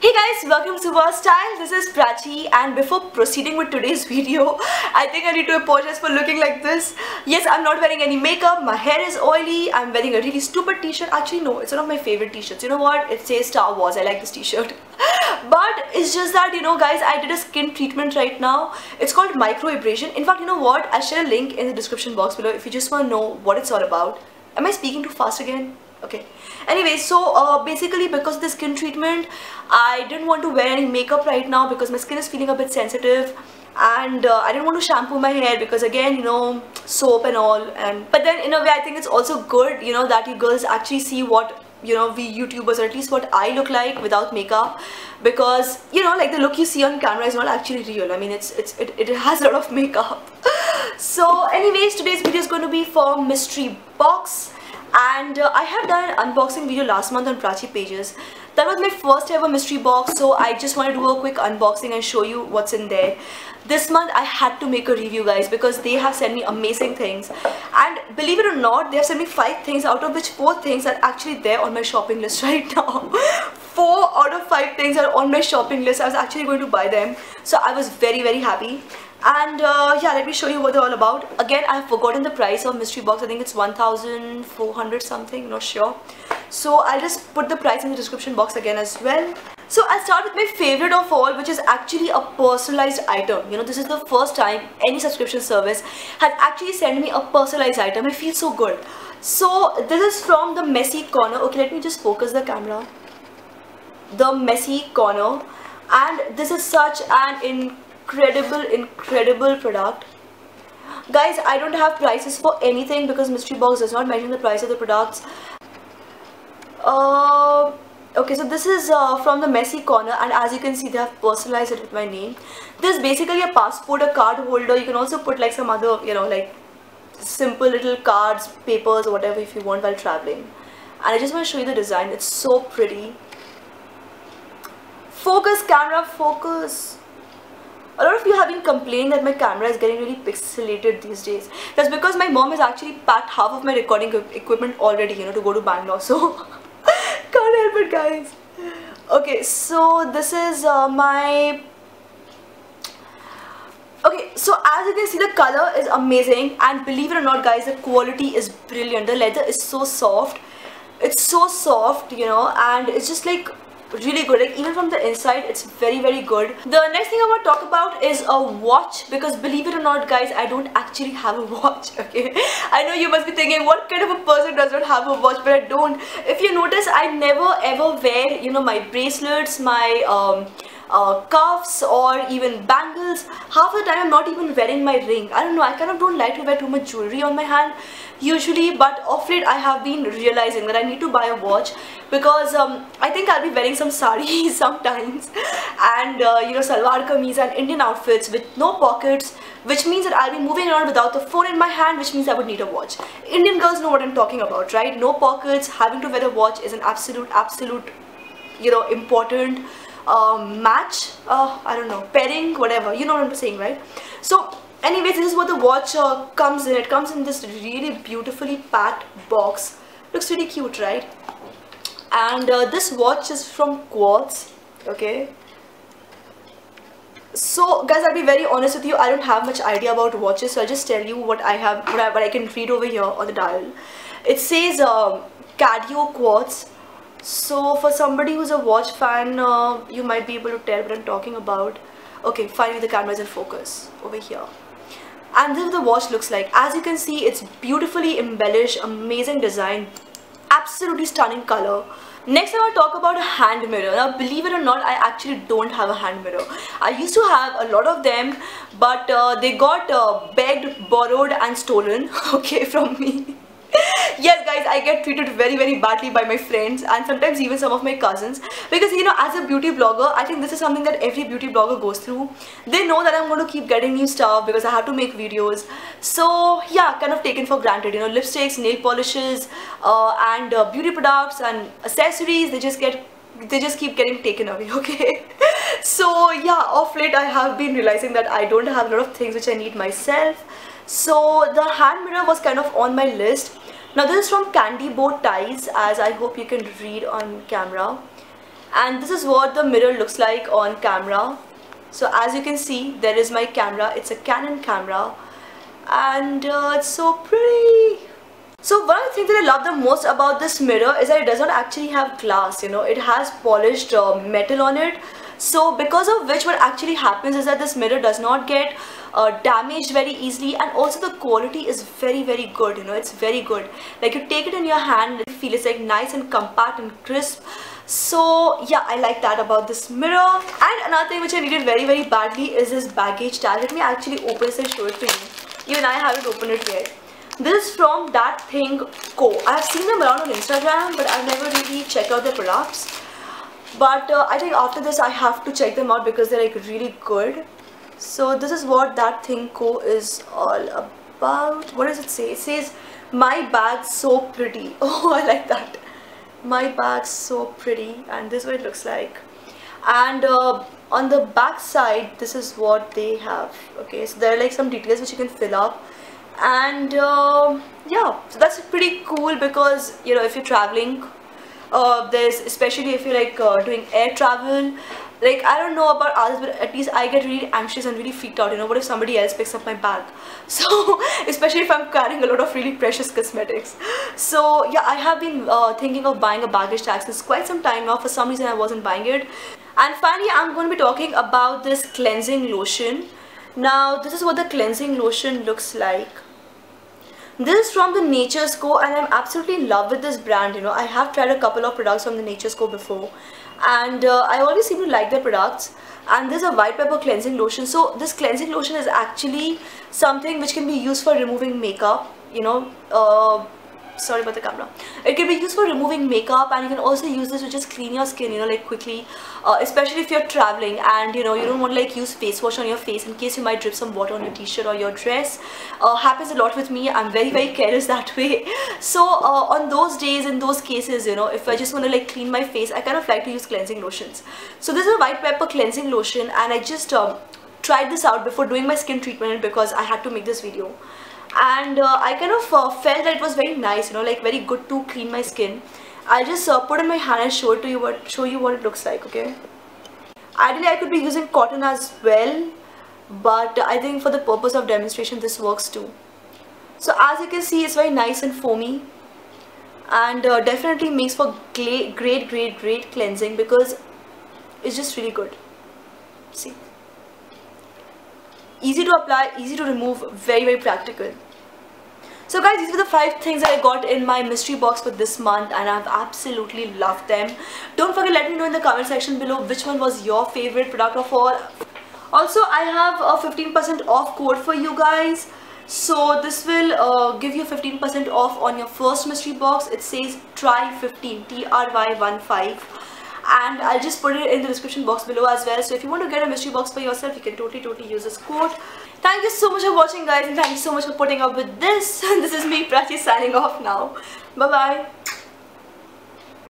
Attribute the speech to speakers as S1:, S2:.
S1: Hey guys, welcome to Super Style. This is Prachi, and before proceeding with today's video, I think I need to apologize for looking like this. Yes, I'm not wearing any makeup, my hair is oily, I'm wearing a really stupid t-shirt. Actually no, it's one of my favorite t-shirts. You know what? It says Star Wars. I like this t-shirt. But it's just that, guys, I did a skin treatment right now. It's called microabrasion. In fact, you know what? I'll share a link in the description box below if you just want to know what it's all about. Am I speaking too fast again? Okay. Anyway, so basically because of the skin treatment, I didn't want to wear any makeup right now because my skin is feeling a bit sensitive, and I didn't want to shampoo my hair because again, soap and all. And but then in a way I think it's also good, that you girls actually see what we YouTubers, or at least what I look like without makeup, because like the look you see on camera is not actually real. I mean, it has a lot of makeup. So anyways, today's video is going to be for mystery box. And I have done an unboxing video last month on Prachi Pages. That was my first ever mystery box, so I just want to do a quick unboxing and show you what's in there. This month I had to make a review, guys, because they have sent me amazing things. And believe it or not, they have sent me 5 things, out of which 4 things are actually there on my shopping list right now. 4 out of 5 things are on my shopping list. I was actually going to buy them, so I was very happy. And yeah, let me show you what they're all about. Again, I have forgotten the price of mystery box. I think it's 1,400 something, not sure. So I'll just put the price in the description box again as well. So I'll start with my favorite of all, which is actually a personalized item. This is the first time any subscription service has actually sent me a personalized item. I feel so good. So this is from the Messy Corner. Okay, let me just focus the camera. The Messy Corner. And this is such an incredible product. Guys, I don't have prices for anything because mystery box does not mention the price of the products. Okay, so this is from the Messy Corner, and as you can see, they have personalized it with my name. This is basically a passport, a card holder. You can also put like some other, like simple little cards, papers, or whatever if you want while traveling. And I just want to show you the design. It's so pretty. Focus, camera, focus. A lot of you have been complaining that my camera is getting really pixelated these days. That's because my mom has actually packed half of my recording equipment already, to go to Bangalore. So, can't help it, guys. Okay, so this is my... Okay, so as you can see, the color is amazing. And believe it or not, guys, the quality is brilliant. The leather is so soft. It's so soft, and it's just like... really good. Like, even from the inside, it's very good. The next thing I want to talk about is a watch, because believe it or not, guys, I don't actually have a watch. Okay, I know you must be thinking, what kind of a person does not have a watch? But I don't. If you notice, I never ever wear my bracelets, my cuffs, or even bangles. Half the time I'm not even wearing my ring. I don't know, I kind of don't like to wear too much jewelry on my hand usually, but of late I have been realizing that I need to buy a watch, because I think I'll be wearing some saris sometimes, and salwar kameez and Indian outfits with no pockets, which means that I'll be moving around without the phone in my hand, which means I would need a watch. Indian girls know what I'm talking about, right? No pockets, having to wear a watch is an absolute important match, I don't know, pairing, whatever, you know what I'm saying, right? So anyways, this is what the watch comes in. It comes in this really beautifully packed box. Looks really cute, right? And this watch is from Quartz. Okay, so guys, I'll be very honest with you, I don't have much idea about watches, so I'll just tell you what I have, what I can read over here on the dial. It says Cadio Quartz. So for somebody who's a watch fan, you might be able to tell what I'm talking about. Okay, finally the camera is in focus over here. And this is what the watch looks like. As you can see, it's beautifully embellished, amazing design, absolutely stunning color. Next I want to talk about a hand mirror. Now believe it or not, I actually don't have a hand mirror. I used to have a lot of them, but they got begged, borrowed and stolen, okay, from me. Yes, guys, I get treated very badly by my friends, and sometimes even some of my cousins, because as a beauty blogger, I think this is something that every beauty blogger goes through. They know that I'm going to keep getting new stuff because I have to make videos. So yeah, kind of taken for granted. Lipsticks, nail polishes, and beauty products and accessories, they just keep getting taken away. Okay. So yeah, of late I have been realizing that I don't have a lot of things which I need myself. So the hand mirror was kind of on my list. Now this is from Candy Bow Ties, as I hope you can read on camera. and this is what the mirror looks like on camera. So as you can see, there is my camera. It's a Canon camera, and it's so pretty. So one of the things that I love the most about this mirror is that it does not actually have glass, you know, it has polished metal on it. So because of which what actually happens is that this mirror does not get damaged very easily, and also the quality is very good, you know, it's very good. Like you take it in your hand, you feel it's like nice and compact and crisp. So yeah, I like that about this mirror. And another thing which I needed very badly is this baggage tag. Let me actually open this and show it to you. Even I haven't opened it yet. This is from That Thing Co. I have seen them around on Instagram, but I've never really checked out their products. But I think after this I have to check them out because they're like really good. So this is what That Thing Co. is all about. What does it say? It says, "My bag so pretty." Oh, I like that. My bag so pretty, and this is what it looks like. And on the back side, this is what they have. Okay, so there are like some details which you can fill up. And yeah, so that's pretty cool because, you know, if you're traveling, there's, especially if you're like doing air travel, like I don't know about others, but at least I get really anxious and really freaked out, you know, what if somebody else picks up my bag? So especially if I'm carrying a lot of really precious cosmetics. So yeah, I have been thinking of buying a baggage tag since quite some time now. For some reason I wasn't buying it. And finally I'm going to be talking about this cleansing lotion. Now this is what the cleansing lotion looks like. This is from the Nature's Co, and I'm absolutely in love with this brand. You know, I have tried a couple of products from the Nature's Co before, and I always seem to like their products. And this is a white pepper cleansing lotion. So this cleansing lotion is actually something which can be used for removing makeup, you know, sorry about the camera. It can be used for removing makeup, and you can also use this to just clean your skin, you know, like quickly, especially if you're traveling and, you know, you don't want to like use face wash on your face in case you might drip some water on your t-shirt or your dress. Happens a lot with me. I'm very careless that way. So on those days, in those cases, you know, if I just want to like clean my face, I kind of like to use cleansing lotions. So this is a white pepper cleansing lotion, and I just tried this out before doing my skin treatment because I had to make this video. And I kind of felt that it was very nice, you know, like very good to clean my skin. I'll just put it in my hand and show you what it looks like. Okay, ideally I could be using cotton as well, but I think for the purpose of demonstration this works too. So as you can see, it's very nice and foamy, and definitely makes for great cleansing because it's just really good. See, easy to apply, easy to remove, very practical. So guys, these were the 5 things that I got in my mystery box for this month, and I've absolutely loved them. Don't forget, let me know in the comment section below which one was your favorite product of all. Also, I have a 15% off code for you guys. So this will give you 15% off on your first mystery box. It says TRY15, TRY15. And I'll just put it in the description box below as well. So if you want to get a mystery box for yourself, you can totally use this code. Thank you so much for watching, guys, and thank you so much for putting up with this. This is me, Prachi, signing off now. Bye bye.